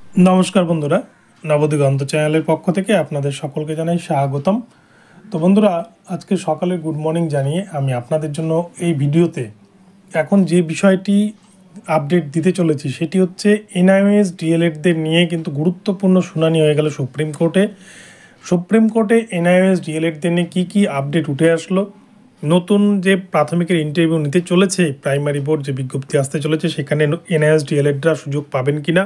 নমস্কার বন্ধুরা, নবদিগন্ত চ্যানেলের পক্ষ থেকে আপনাদের সকলকে জানাই স্বাগতম। তো বন্ধুরা, আজকে সকালে গুড মর্নিং জানিয়ে আমি আপনাদের জন্য এই ভিডিওতে এখন যে বিষয়টি আপডেট দিতে চলেছি সেটি হচ্ছে এনআইওএস ডিএলএডদের নিয়ে কিন্তু গুরুত্বপূর্ণ শুনানি হয়ে গেল সুপ্রিম কোর্টে এনআইওএস ডিএলএডদের নিয়ে কী আপডেট উঠে আসলো, নতুন যে প্রাথমিকের ইন্টারভিউ নিতে চলেছে, প্রাইমারি বোর্ড যে বিজ্ঞপ্তি আসতে চলেছে সেখানে এনআইওএস ডিএলএডরা সুযোগ পাবেন কিনা,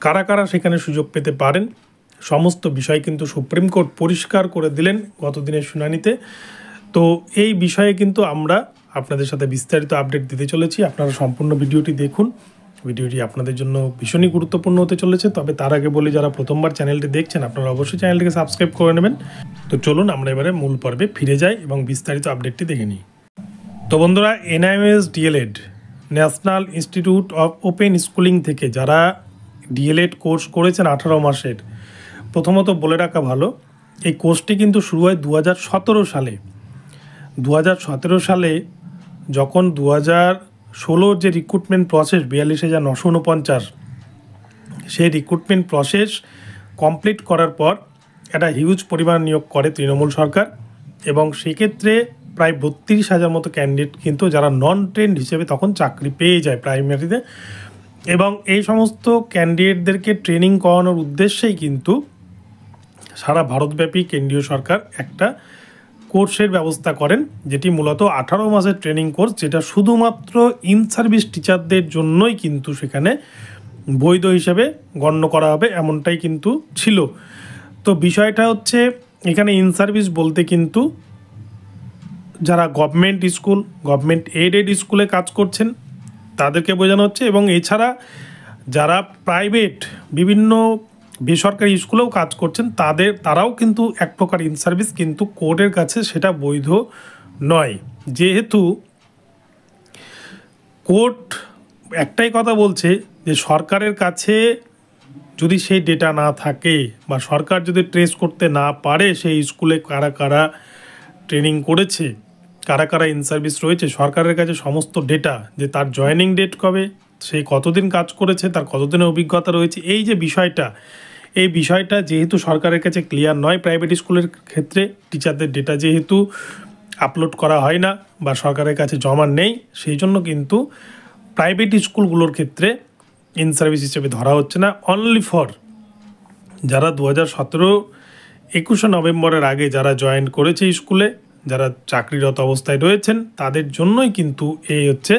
কারা কারা সেখানে সুযোগ পেতে পারেন, সমস্ত বিষয় কিন্তু সুপ্রিম কোর্ট পরিষ্কার করে দিলেন গত দিনের শুনানিতে। তো এই বিষয়ে কিন্তু আমরা আপনাদের সাথে বিস্তারিত আপডেট দিতে চলেছি। আপনারা সম্পূর্ণ ভিডিওটি দেখুন, ভিডিওটি আপনাদের জন্য ভীষণই গুরুত্বপূর্ণ হতে চলেছে। তবে তার আগে বলি, যারা প্রথমবার চ্যানেলটি দেখছেন আপনারা অবশ্যই চ্যানেলটিকে সাবস্ক্রাইব করে নেবেন। তো চলুন আমরা এবারে মূল পর্বে ফিরে যাই এবং বিস্তারিত আপডেটটি দেখে নিই। তো বন্ধুরা, NIOS DElEd national institute of open schooling থেকে যারা ডিএলএড কোর্স করেছেন 18 মাসের, প্রথমত বলে রাখা ভালো, এই কোর্সটি কিন্তু শুরু হয় 2017 সালে। 2017 সালে যখন 2016 যে রিক্রুটমেন্ট প্রসেস 42,949, সেই রিক্রুটমেন্ট প্রসেস কমপ্লিট করার পর একটা হিউজ পরিমাণ নিয়োগ করে তৃণমূল সরকার, এবং সেক্ষেত্রে প্রায় 32,000 মতো ক্যান্ডিডেট কিন্তু যারা নন ট্রেন্ড হিসেবে তখন চাকরি পেয়ে যায় প্রাইমারিতে। এবং এই সমস্ত ক্যান্ডিডেটদেরকে ট্রেনিং করানোর উদ্দেশ্যেই কিন্তু সারা ভারতব্যাপী কেন্দ্রীয় সরকার একটা কোর্সের ব্যবস্থা করেন, যেটি মূলত 18 মাসের ট্রেনিং কোর্স, যেটা শুধুমাত্র ইন সার্ভিস টিচারদের জন্যই কিন্তু সেখানে বৈধ হিসেবে গণ্য করা হবে, এমনটাই কিন্তু ছিল। তো বিষয়টা হচ্ছে, এখানে ইন সার্ভিস বলতে কিন্তু যারা গভর্নমেন্ট এডেড স্কুলে কাজ করছেন তাদেরকে বোঝানো হচ্ছে, এবং এছাড়া যারা প্রাইভেট বিভিন্ন বেসরকারি স্কুলেও কাজ করছেন তারাও কিন্তু এক প্রকার ইন সার্ভিস, কিন্তু কোর্টের কাছে সেটা বৈধ নয়। যেহেতু কোর্ট একটাই কথা বলছে যে সরকারের কাছে যদি সেই ডেটা না থাকে বা সরকার যদি ট্রেস করতে না পারে সেই স্কুলে কারা কারা ট্রেনিং করেছে, কারা কারা ইন সার্ভিস রয়েছে, সরকারের কাছে সমস্ত ডেটা, যে তার জয়েনিং ডেট কবে, সে কতদিন কাজ করেছে, তার কতদিনের অভিজ্ঞতা রয়েছে, এই যে বিষয়টা যেহেতু সরকারের কাছে ক্লিয়ার নয়, প্রাইভেট স্কুলের ক্ষেত্রে টিচারদের ডেটা যেহেতু আপলোড করা হয় না বা সরকারের কাছে জমা নেই, সেই জন্য কিন্তু প্রাইভেট স্কুলগুলোর ক্ষেত্রে ইন সার্ভিস হিসেবে ধরা হচ্ছে না। অনলি ফর যারা 2017-21 নভেম্বরের আগে যারা জয়েন করেছে স্কুলে, যারা চাকরিরত অবস্থায় রয়েছেন, তাদের জন্যই কিন্তু এই হচ্ছে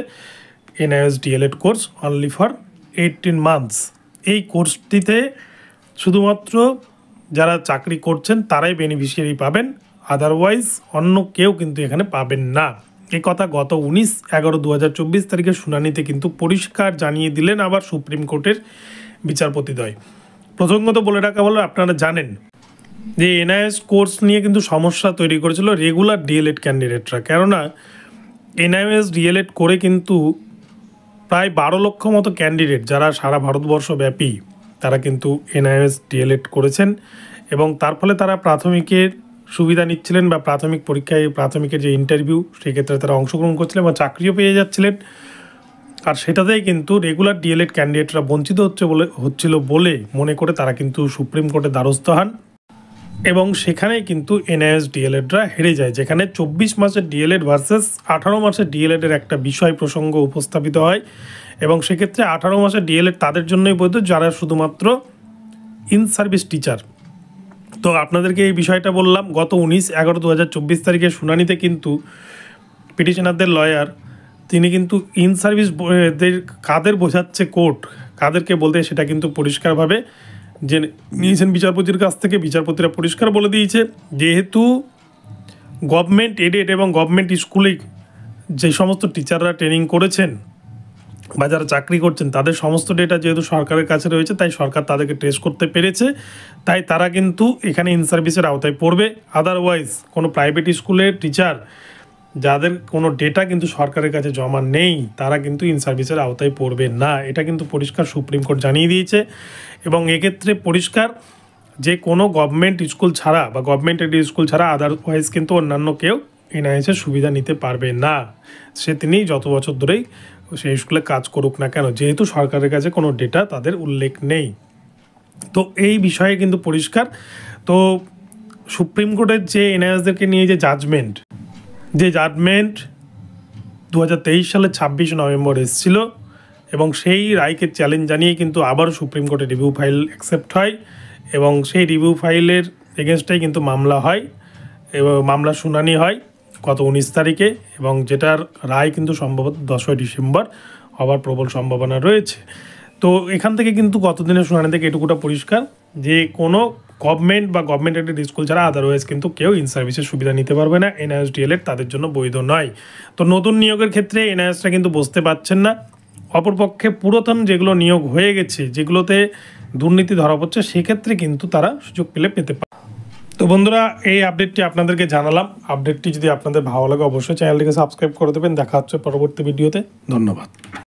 NIOS D.El.Ed course, only for 18 months. এই কোর্সটিতে শুধুমাত্র যারা চাকরি করছেন তারাই বেনিফিশিয়ারি পাবেন, আদারওয়াইজ অন্য কেউ কিন্তু এখানে পাবেন না। এই কথা গত 19/11/2024 তারিখের শুনানিতে কিন্তু পরিষ্কার জানিয়ে দিলেন আবার সুপ্রিম কোর্টের বিচারপতিদ্বয়। প্রসঙ্গত বলে রাখা হলো, আপনারা জানেন যে এনআইওএস কোর্স নিয়ে কিন্তু সমস্যা তৈরি করেছিল রেগুলার ডিএলএড ক্যান্ডিডেটরা, কেননা এনআইওএস ডিএলএড করে কিন্তু প্রায় 12 লক্ষ মতো ক্যান্ডিডেট যারা সারা ভারতবর্ষ ব্যাপী তারা কিন্তু এনআইওএস ডিএলএড করেছেন, এবং তার ফলে তারা প্রাথমিকের সুবিধা নিচ্ছিলেন বা প্রাথমিক পরীক্ষায় প্রাথমিকের যে ইন্টারভিউ সেক্ষেত্রে তারা অংশগ্রহণ করছিলেন বা চাকরিও পেয়ে যাচ্ছিলেন। আর সেটাতেই কিন্তু রেগুলার ডিএলএড ক্যান্ডিডেটরা বঞ্চিত হচ্ছিল বলে মনে করে তারা কিন্তু সুপ্রিম কোর্টে দ্বারস্থ হন, এবং সেখানেই কিন্তু এনআইওএস ডিএলএডরা হেরে যায়, যেখানে 24 মাসের ডিএলএড ভার্সেস 18 মাসের ডিএলএডের একটা বিষয় প্রসঙ্গ উপস্থাপিত হয়। এবং সেক্ষেত্রে 18 মাসের ডিএলএড তাদের জন্যই বৈধ যারা শুধুমাত্র ইন সার্ভিস টিচার। তো আপনাদেরকে এই বিষয়টা বললাম, গত 19/11/2024 তারিখের শুনানিতে কিন্তু পিটিশনারদের লয়ার তিনি কিন্তু ইন সার্ভিস কাদের বোঝাচ্ছে কোর্ট, কাদেরকে বলতে, সেটা কিন্তু পরিষ্কারভাবে যে নিয়েছেন বিচারপতির কাছ থেকে। বিচারপতিরা পরিষ্কার বলে দিয়েছে, যেহেতু গভর্নমেন্ট এডেড এবং গভর্নমেন্ট স্কুলে যে সমস্ত টিচাররা ট্রেনিং করেছেন বা যারা চাকরি করছেন তাদের সমস্ত ডেটা যেহেতু সরকারের কাছে রয়েছে, তাই সরকার তাদেরকে ট্রেস করতে পেরেছে, তাই তারা কিন্তু এখানে ইন সার্ভিসের আওতায় পড়বে। আদারওয়াইজ কোনো প্রাইভেট স্কুলের টিচার যাদের কোনো ডেটা কিন্তু সরকারের কাছে জমা নেই তারা কিন্তু ইন সার্ভিসের আওতায় পড়বে না, এটা কিন্তু পরিষ্কার সুপ্রিম কোর্ট জানিয়ে দিয়েছে। এবং এক্ষেত্রে পরিষ্কার যে কোনো গভর্নমেন্ট স্কুল ছাড়া বা গভর্নমেন্ট এডেড স্কুল ছাড়া আদারওয়াইজ কিন্তু অন্যান্য কেউ এনআইএসের সুবিধা নিতে পারবে না, তিনি যত বছর ধরেই সেই স্কুলে কাজ করুক না কেন, যেহেতু সরকারের কাছে কোনো ডেটা তাদের উল্লেখ নেই। তো এই বিষয়ে কিন্তু পরিষ্কার। তো সুপ্রিম কোর্টের যে এনআইএসদেরকে নিয়ে যে জাজমেন্ট 2023 সালের 26 নভেম্বর এসেছিল, এবং সেই রায়কে চ্যালেঞ্জ জানিয়ে কিন্তু আবারও সুপ্রিম কোর্টে রিভিউ ফাইল অ্যাকসেপ্ট হয়, এবং সেই রিভিউ ফাইলের এগেনস্টেই কিন্তু মামলা হয়, এবং মামলার শুনানি হয় গত 19 তারিখে, এবং যেটার রায় কিন্তু সম্ভবত 10ই ডিসেম্বর হওয়ার প্রবল সম্ভাবনা রয়েছে। তো এখান থেকে কিন্তু গতদিনের শুনানি থেকে এটুকুটা পরিষ্কার যে কোনো গভর্নমেন্ট বা গভর্নমেন্ট এডেড স্কুল ছাড়া আদারওয়াইজ কিন্তু কেউ ইন সার্ভিসের সুবিধা নিতে পারবে না। এনআইএসডিএলএড তাদের জন্য বৈধ নয়। তো নতুন নিয়োগের ক্ষেত্রে এনআইএসটা কিন্তু বসতে পারছেন না। অপরপক্ষে পুরাতন যেগুলো নিয়োগ হয়ে গেছে, যেগুলোতে দুর্নীতি ধরা পড়ছে, সেক্ষেত্রে কিন্তু তারা সুযোগ পেতে পারে। তো বন্ধুরা, এই আপডেটটি আপনাদেরকে জানালাম। আপডেটটি যদি আপনাদের ভালো লাগে অবশ্যই চ্যানেলটিকে সাবস্ক্রাইব করে দেবেন। দেখা হচ্ছে পরবর্তী ভিডিওতে। ধন্যবাদ।